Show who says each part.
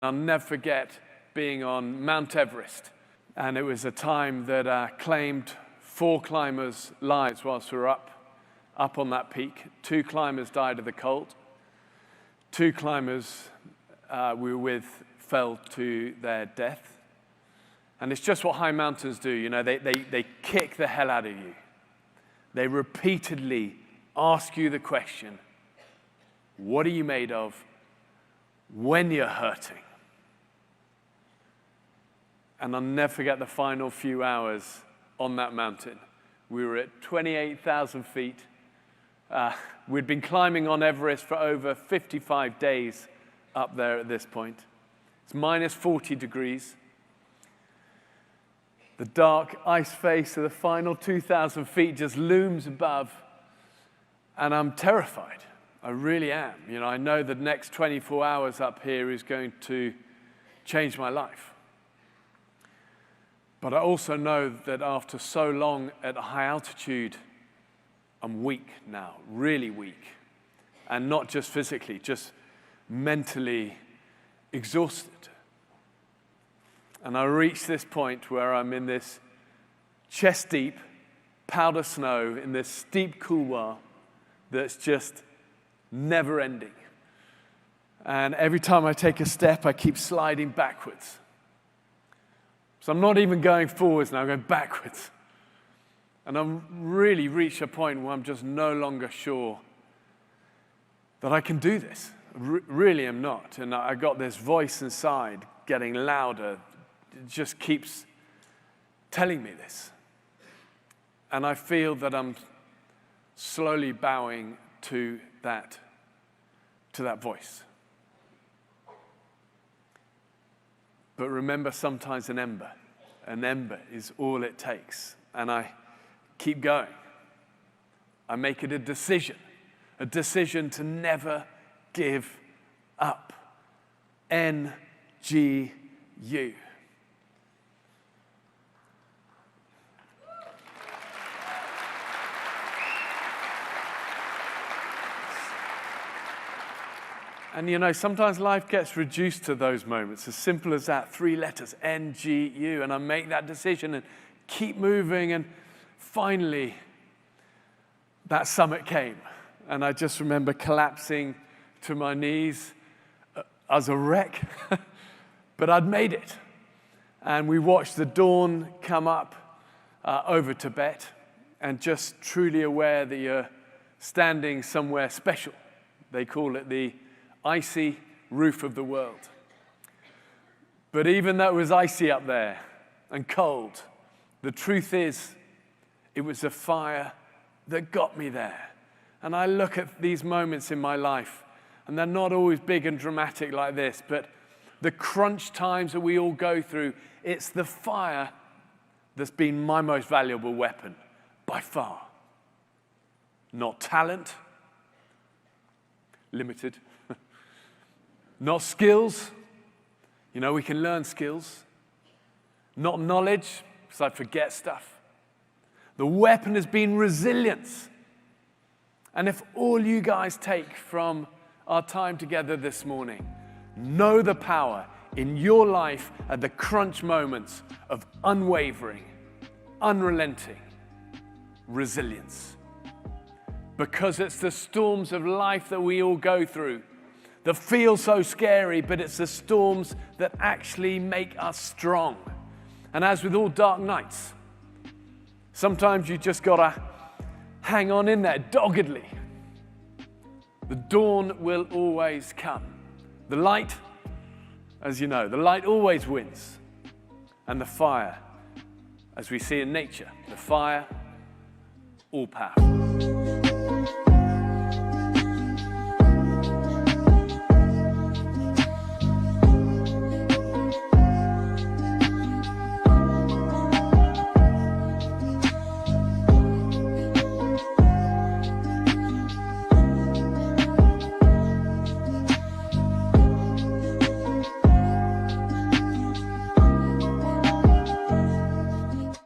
Speaker 1: I'll never forget being on Mount Everest, and it was a time that claimed 4 climbers' lives whilst we were up on that peak. 2 climbers died of the cold. 2 climbers we were with fell to their death. And it's just what high mountains do, you know, they kick the hell out of you. They repeatedly ask you the question, what are you made of when you're hurting? And I'll never forget the final few hours on that mountain. We were at 28,000 feet. We'd been climbing on Everest for over 55 days up there at this point. It's minus 40 degrees. The dark ice face of the final 2,000 feet just looms above, and I'm terrified. I really am. You know, I know the next 24 hours up here is going to change my life. But I also know that after so long at a high altitude, I'm weak now, really weak. And not just physically, just mentally exhausted. And I reach this point where I'm in this chest-deep powder snow in this steep couloir that's just never-ending. And every time I take a step, I keep sliding backwards. So I'm not even going forwards now, I'm going backwards. And I've really reached a point where I'm just no longer sure that I can do this. Really am not. And I got this voice inside getting louder. It just keeps telling me this. And I feel that I'm slowly bowing to that voice. But remember, sometimes an ember is all it takes. And I keep going. I make it a decision to never give up. NGU. And you know, sometimes life gets reduced to those moments, as simple as that, 3 letters, NGU, and I make that decision and keep moving, and finally, that summit came, and I just remember collapsing to my knees as a wreck, but I'd made it, and we watched the dawn come up over Tibet, and just truly aware that you're standing somewhere special. They call it the icy roof of the world. But even though it was icy up there and cold, the truth is, it was a fire that got me there. And I look at these moments in my life, and they're not always big and dramatic like this, but the crunch times that we all go through, it's the fire that's been my most valuable weapon, by far. Not talent, limited. Not skills. You know, we can learn skills. Not knowledge, because I forget stuff. The weapon has been resilience. And if all you guys take from our time together this morning, know the power in your life at the crunch moments of unwavering, unrelenting resilience. Because it's the storms of life that we all go through that feel so scary, but it's the storms that actually make us strong. And as with all dark nights, sometimes you just gotta hang on in there doggedly. The dawn will always come. The light, as you know, the light always wins. And the fire, as we see in nature, the fire, all powerful.